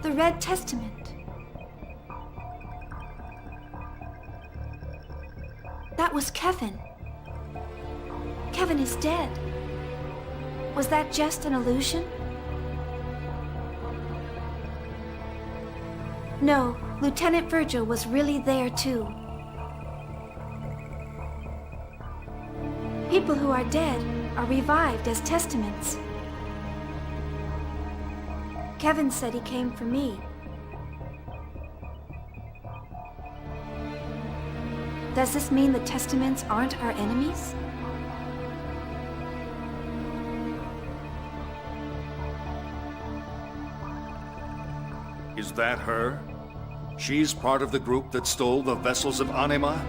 the Red Testament. That was Kevin. Kevin is dead. Was that just an illusion? No, Lieutenant Virgil was really there too. People who are dead are revived as testaments. Kevin said he came for me. Does this mean the testaments aren't our enemies? Is that her? She's part of the group that stole the vessels of Anima?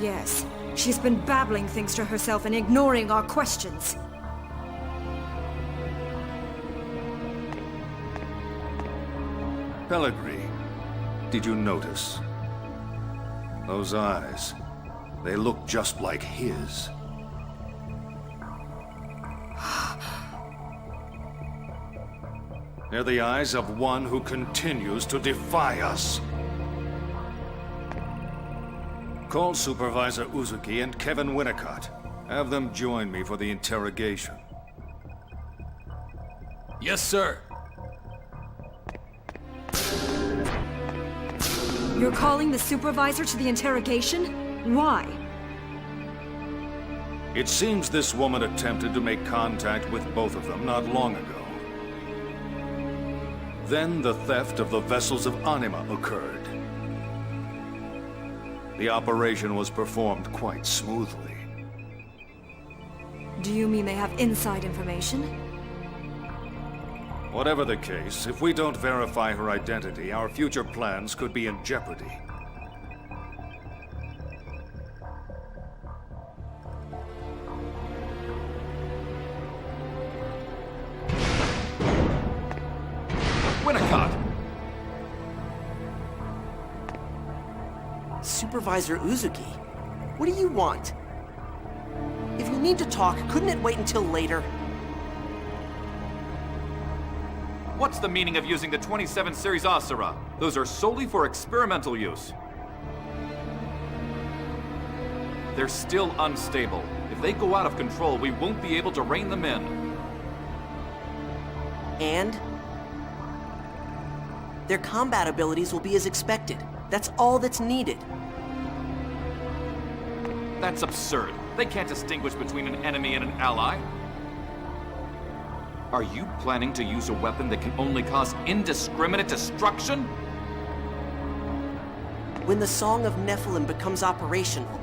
Yes. She's been babbling things to herself and ignoring our questions. Pellegrini, did you notice? Those eyes, they look just like his. They're the eyes of one who continues to defy us. Call Supervisor Uzuki and Kevin Winnicott. Have them join me for the interrogation. Yes, sir. You're calling the supervisor to the interrogation? Why? It seems this woman attempted to make contact with both of them not long ago. Then the theft of the vessels of Anima occurred. The operation was performed quite smoothly. Do you mean they have inside information? Whatever the case, if we don't verify her identity, our future plans could be in jeopardy. Winnicott! Supervisor Uzuki, what do you want? If you need to talk, couldn't it wait until later? What's the meaning of using the 27 series Asura? Those are solely for experimental use. They're still unstable. If they go out of control, we won't be able to rein them in. And? Their combat abilities will be as expected. That's all that's needed. That's absurd. They can't distinguish between an enemy and an ally. Are you planning to use a weapon that can only cause indiscriminate destruction? When the Song of Nephilim becomes operational,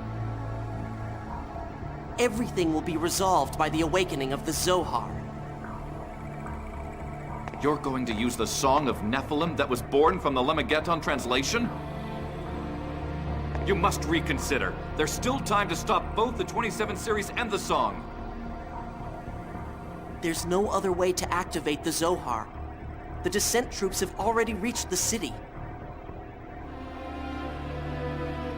everything will be resolved by the awakening of the Zohar. You're going to use the Song of Nephilim that was born from the Lemegeton translation? You must reconsider. There's still time to stop both the 27 series and the song. There's no other way to activate the Zohar. The Descent troops have already reached the city.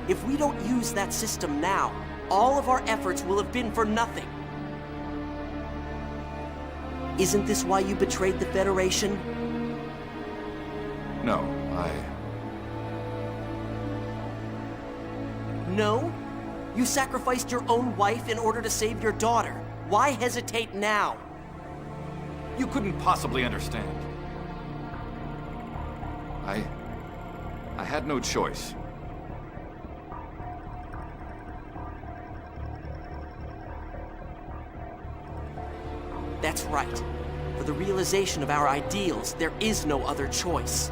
If we don't use that system now, all of our efforts will have been for nothing. Isn't this why you betrayed the Federation? No, No? You sacrificed your own wife in order to save your daughter. Why hesitate now? You couldn't possibly understand. I had no choice. That's right. For the realization of our ideals, there is no other choice.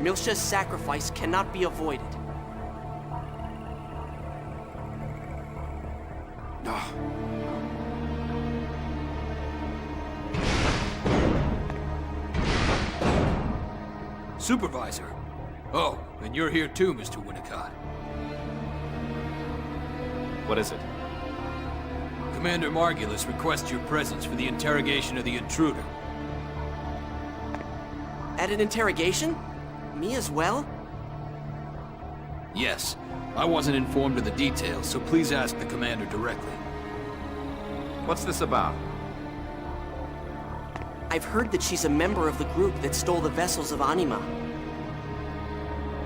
Milsha's sacrifice cannot be avoided. Supervisor. Oh, and you're here too, Mr. Winnicott. What is it? Commander Margulis requests your presence for the interrogation of the intruder. At an interrogation? Me as well? Yes. I wasn't informed of the details, so please ask the commander directly. What's this about? I've heard that she's a member of the group that stole the vessels of Anima.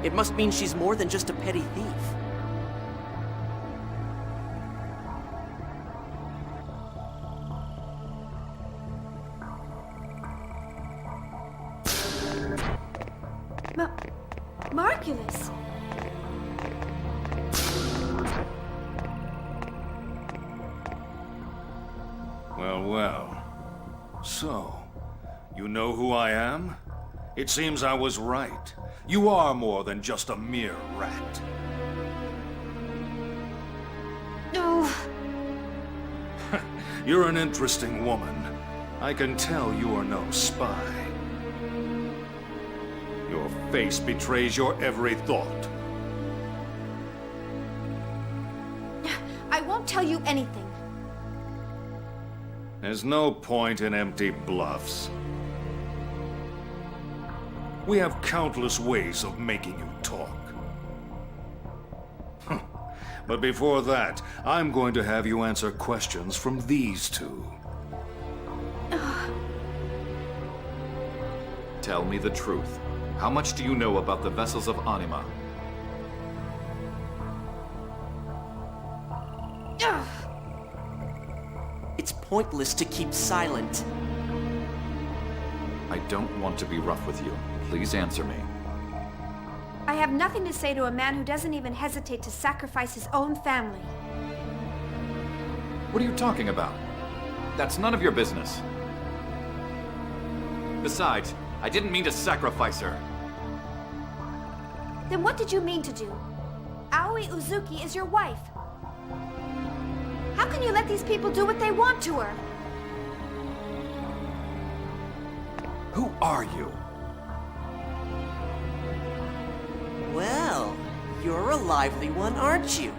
It must mean she's more than just a petty thief. Margulis! Well, well. So, you know who I am? It seems I was right. You are more than just a mere rat. No. You're an interesting woman. I can tell you are no spy. Your face betrays your every thought. I won't tell you anything. There's no point in empty bluffs. We have countless ways of making you talk. But before that, I'm going to have you answer questions from these two. Tell me the truth. How much do you know about the vessels of Anima? It's pointless to keep silent. I don't want to be rough with you. Please answer me. I have nothing to say to a man who doesn't even hesitate to sacrifice his own family. What are you talking about? That's none of your business. Besides, I didn't mean to sacrifice her. Then what did you mean to do? Aoi Uzuki is your wife. How can you let these people do what they want to her? Who are you? Well, you're a lively one, aren't you?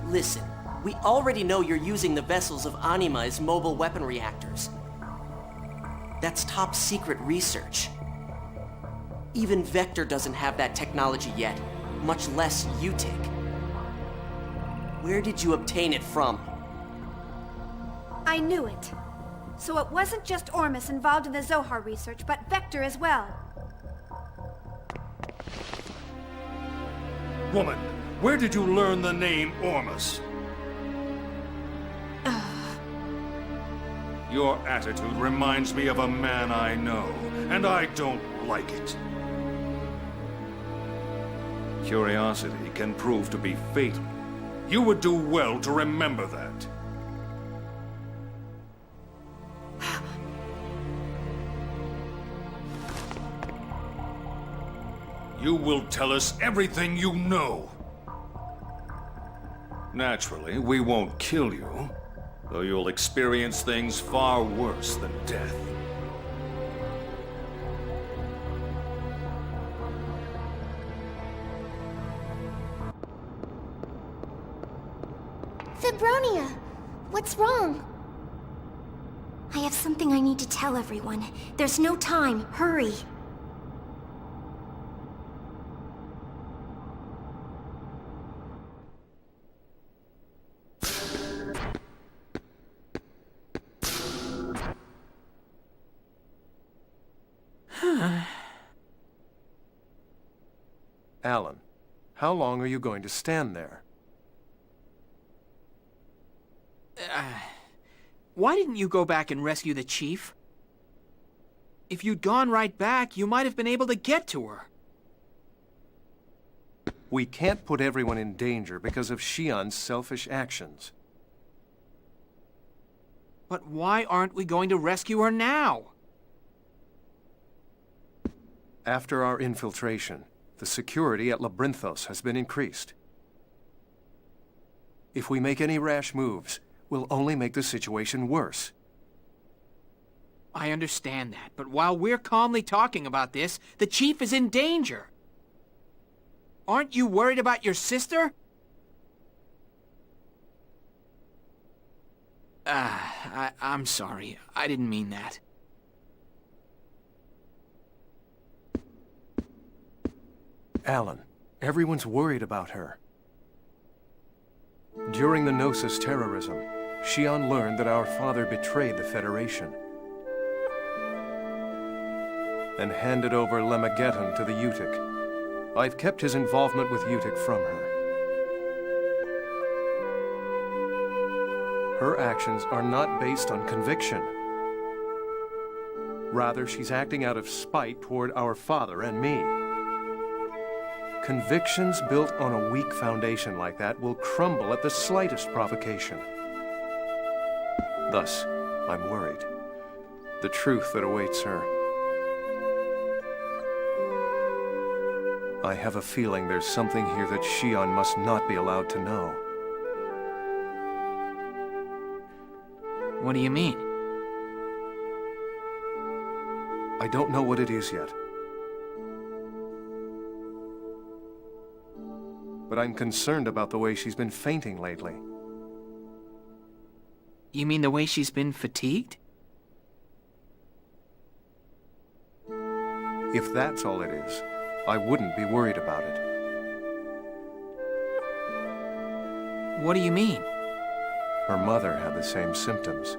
Listen, we already know you're using the vessels of Anima as mobile weapon reactors. That's top secret research. Even Vector doesn't have that technology yet, much less UTIC. Where did you obtain it from? I knew it. So it wasn't just Ormus involved in the Zohar research, but Vector as well. Woman, where did you learn the name Ormus? Your attitude reminds me of a man I know, and I don't like it. Curiosity can prove to be fatal. You would do well to remember that. You will tell us everything you know. Naturally, we won't kill you, though you'll experience things far worse than death. Fibronia! What's wrong? I have something I need to tell everyone. There's no time. Hurry. Alan, how long are you going to stand there? Why didn't you go back and rescue the chief? If you'd gone right back, you might have been able to get to her. We can't put everyone in danger because of Shion's selfish actions. But why aren't we going to rescue her now? After our infiltration, the security at Labyrinthos has been increased. If we make any rash moves, we'll only make the situation worse. I understand that, but while we're calmly talking about this, the chief is in danger. Aren't you worried about your sister? I'm sorry. I didn't mean that. Alan, everyone's worried about her. During the Gnosis terrorism, Xion learned that our father betrayed the Federation and handed over Lemageddon to the Utic. I've kept his involvement with Utic from her. Her actions are not based on conviction. Rather, she's acting out of spite toward our father and me. Convictions built on a weak foundation like that will crumble at the slightest provocation. Thus, I'm worried. The truth that awaits her. I have a feeling there's something here that Xion must not be allowed to know. What do you mean? I don't know what it is yet. But I'm concerned about the way she's been fainting lately. You mean the way she's been fatigued? If that's all it is, I wouldn't be worried about it. What do you mean? Her mother had the same symptoms.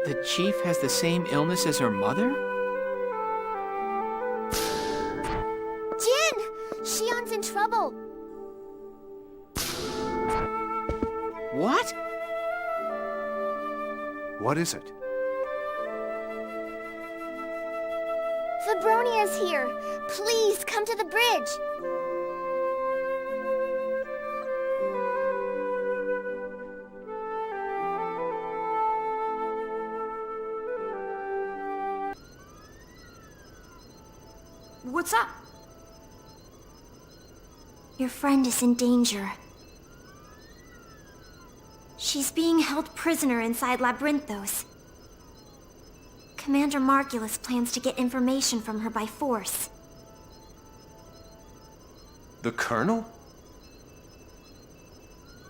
The chief has the same illness as her mother? Jin! Xion's in trouble! What? What is it? Febronia's here! Please, come to the bridge! What's up? Your friend is in danger. She's being held prisoner inside Labyrinthos. Commander Margulis plans to get information from her by force. The Colonel?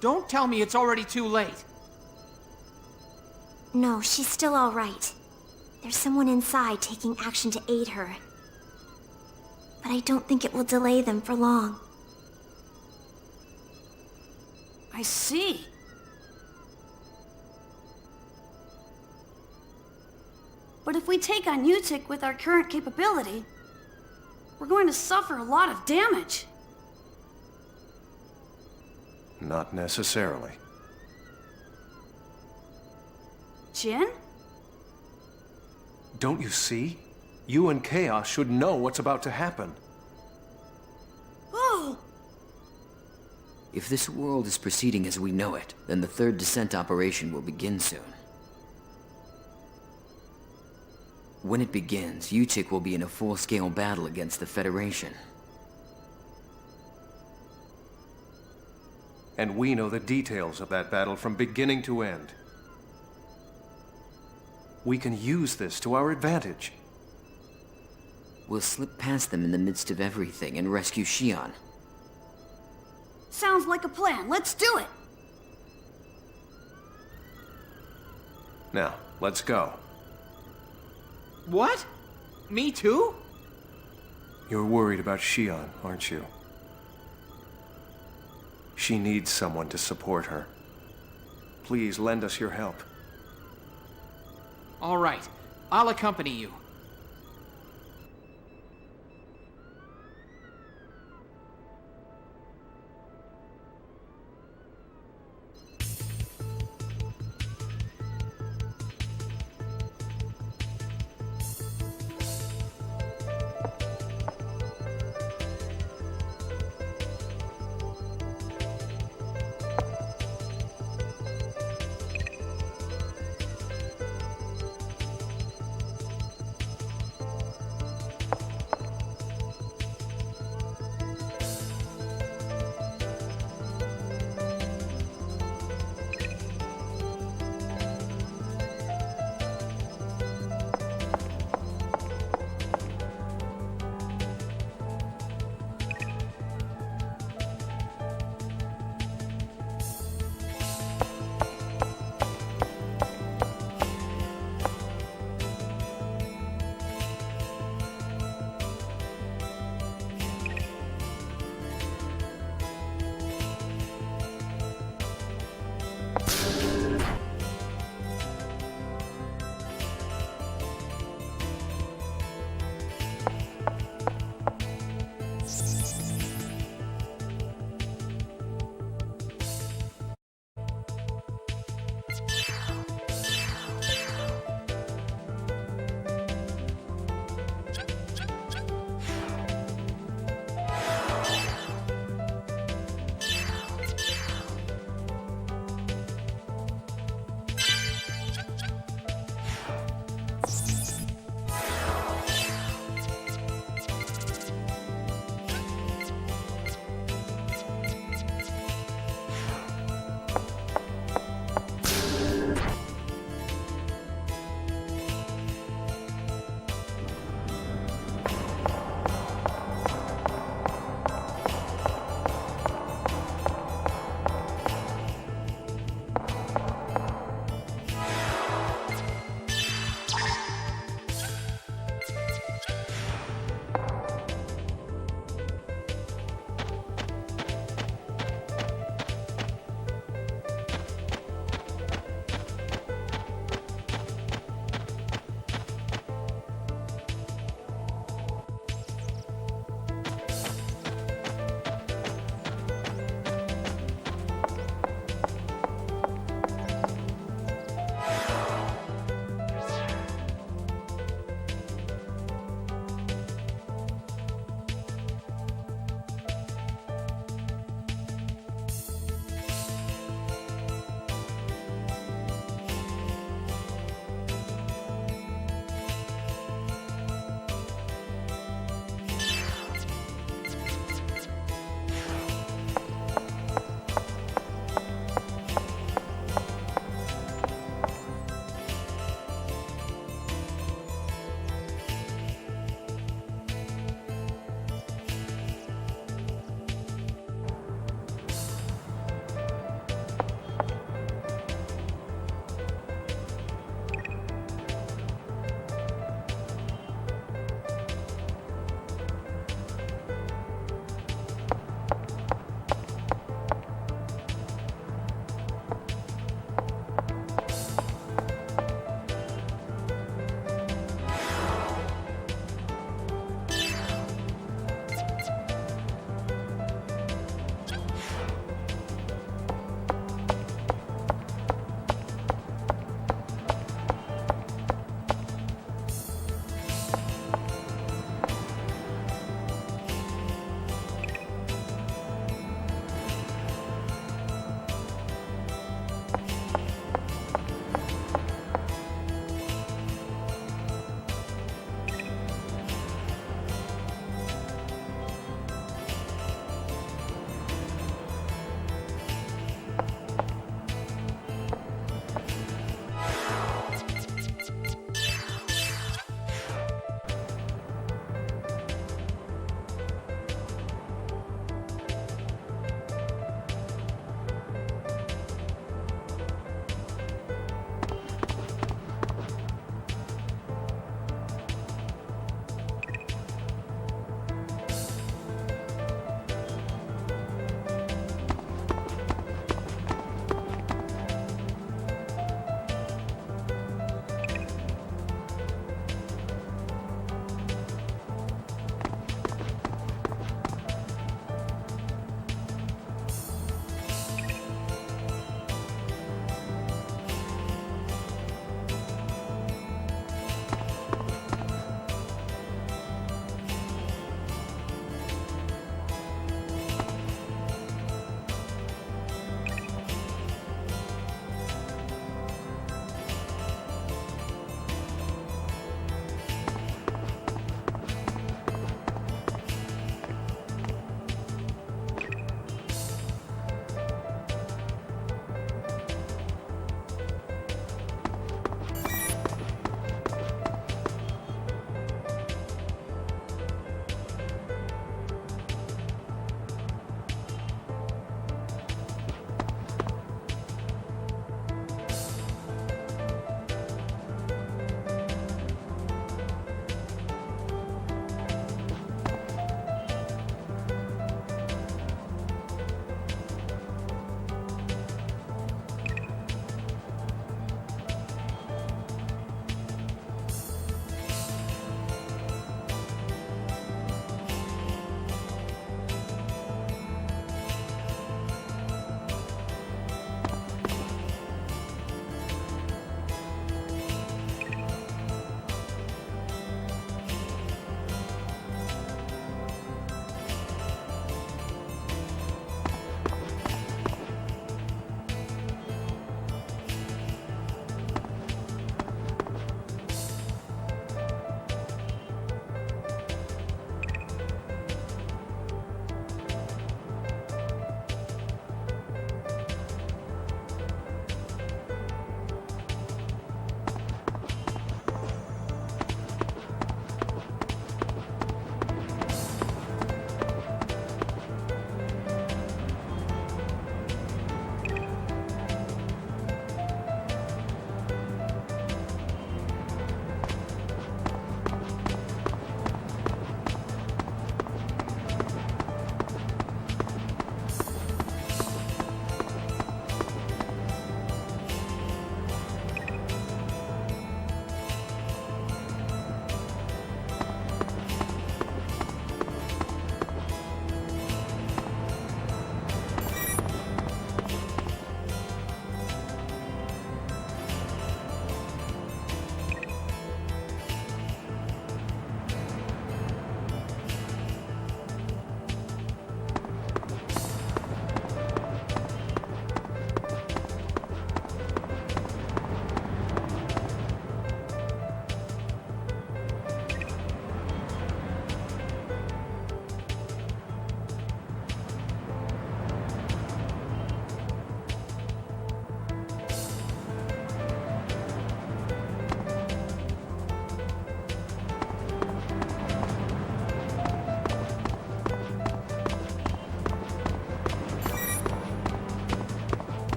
Don't tell me it's already too late. No, she's still all right. There's someone inside taking action to aid her. But I don't think it will delay them for long. I see. But if we take on Utic with our current capability, we're going to suffer a lot of damage. Not necessarily. Jin? Don't you see? You and Chaos should know what's about to happen. Oh! If this world is proceeding as we know it, then the third descent operation will begin soon. When it begins, Utic will be in a full-scale battle against the Federation. And we know the details of that battle from beginning to end. We can use this to our advantage. We'll slip past them in the midst of everything and rescue Xion. Sounds like a plan. Let's do it! Now, let's go. What? Me too? You're worried about Xion, aren't you? She needs someone to support her. Please lend us your help. All right. I'll accompany you.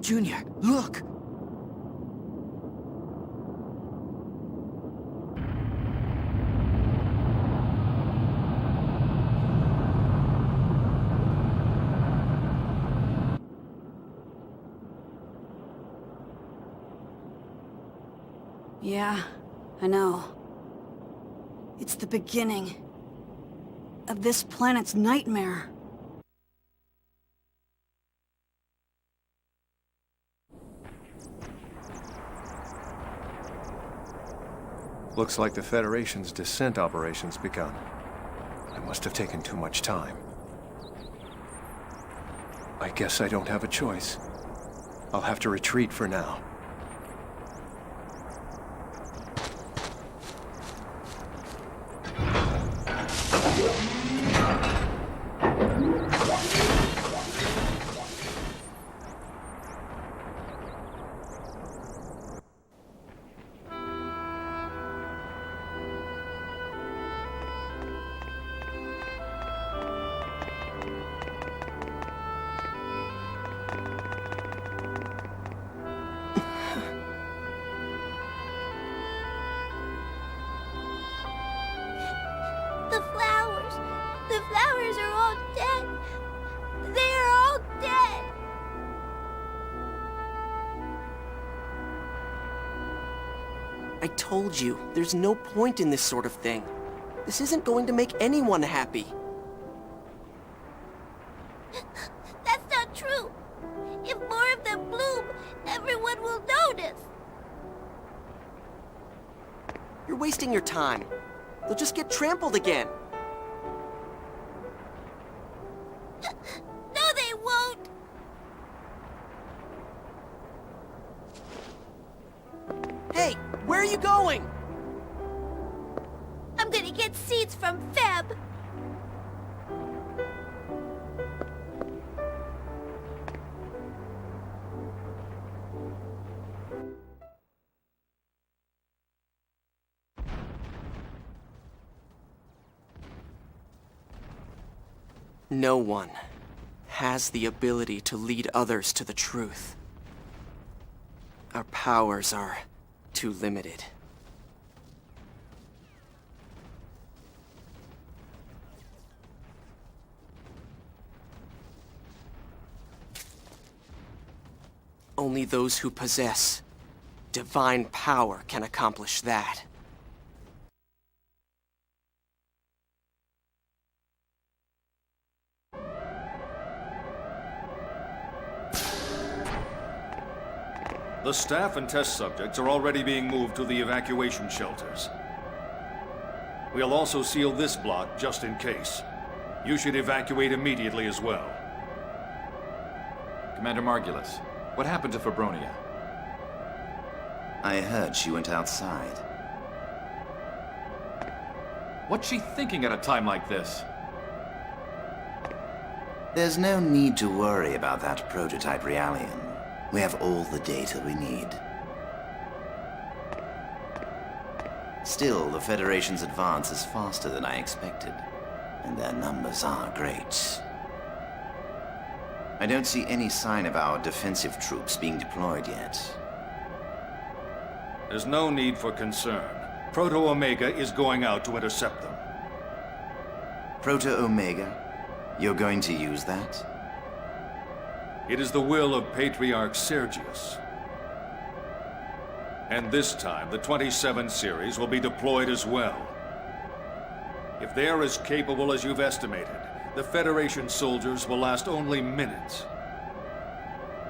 Junior, look! Yeah, I know. It's the beginning of this planet's nightmare. Looks like the Federation's descent operation's begun. I must have taken too much time. I guess I don't have a choice. I'll have to retreat for now. The flowers are all dead. They are all dead. I told you, there's no point in this sort of thing. This isn't going to make anyone happy. That's not true. If more of them bloom, everyone will notice. You're wasting your time. They'll just get trampled again. No, they won't. Hey, where are you going? I'm gonna get seeds from Feb. No one has the ability to lead others to the truth. Our powers are too limited. Only those who possess divine power can accomplish that. The staff and test subjects are already being moved to the evacuation shelters. We'll also seal this block just in case. You should evacuate immediately as well. Commander Margulis, what happened to Fabronia? I heard she went outside. What's she thinking at a time like this? There's no need to worry about that prototype Realian. We have all the data we need. Still, the Federation's advance is faster than I expected, and their numbers are great. I don't see any sign of our defensive troops being deployed yet. There's no need for concern. Proto-Omega is going out to intercept them. Proto-Omega? You're going to use that? It is the will of Patriarch Sergius. And this time, the 27 series will be deployed as well. If they are as capable as you've estimated, the Federation soldiers will last only minutes.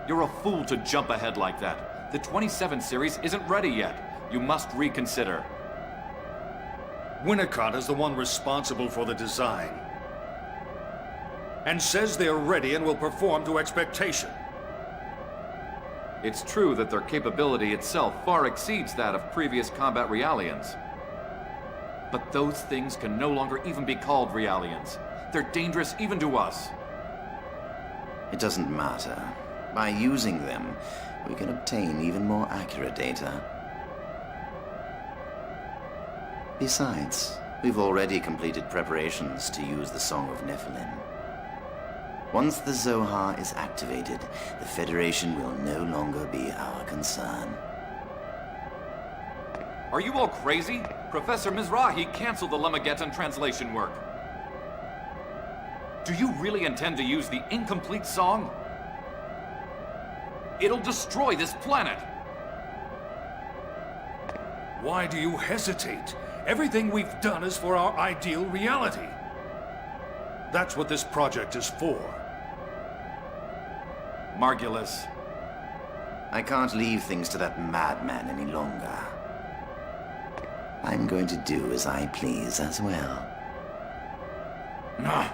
You're a fool to jump ahead like that. The 27 series isn't ready yet. You must reconsider. Winnicott is the one responsible for the design, and says they're ready and will perform to expectation. It's true that their capability itself far exceeds that of previous combat Realians. But those things can no longer even be called Realians. They're dangerous even to us. It doesn't matter. By using them, we can obtain even more accurate data. Besides, we've already completed preparations to use the Song of Nephilim. Once the Zohar is activated, the Federation will no longer be our concern. Are you all crazy? Professor Mizrahi canceled the Lemageddon translation work. Do you really intend to use the incomplete song? It'll destroy this planet! Why do you hesitate? Everything we've done is for our ideal reality. That's what this project is for. Margulis. I can't leave things to that madman any longer. I'm going to do as I please as well. No.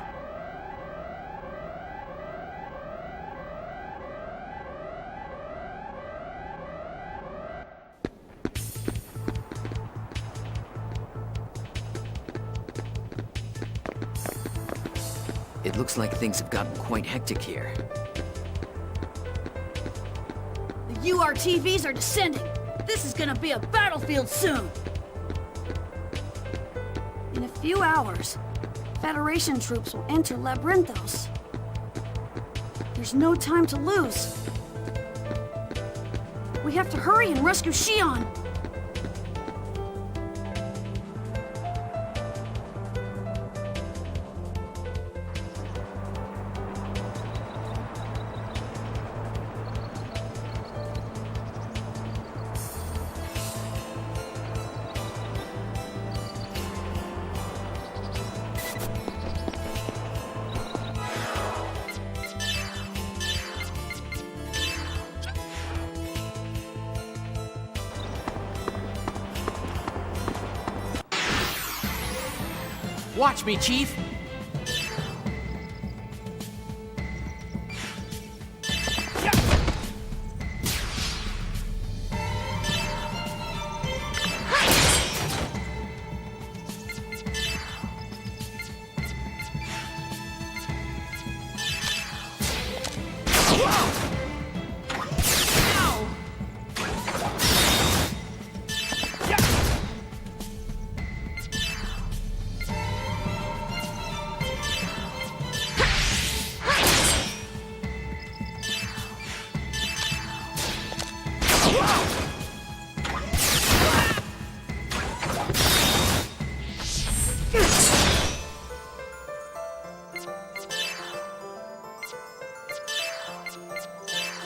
It looks like things have gotten quite hectic here. The URTVs are descending. This is gonna be a battlefield soon. In a few hours, Federation troops will enter Labyrinthos. There's no time to lose. We have to hurry and rescue Shion. Watch me, Chief.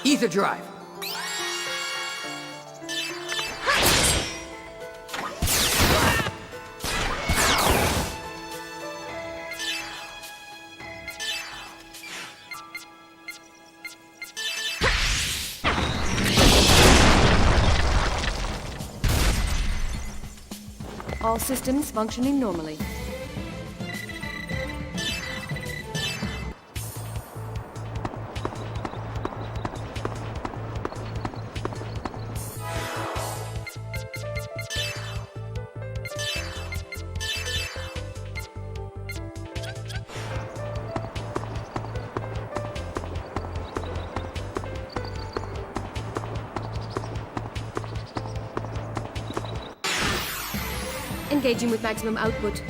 Ether drive! All systems functioning normally. Engaging with maximum output.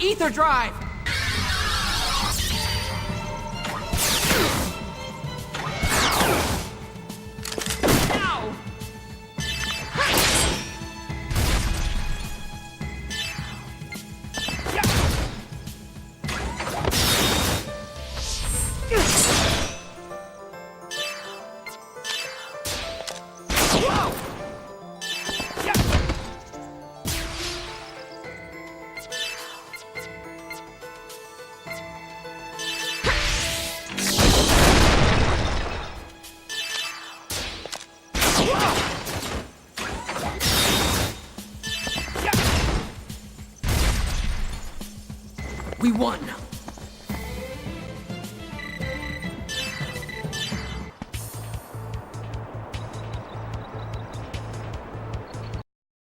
Ether drive! We won!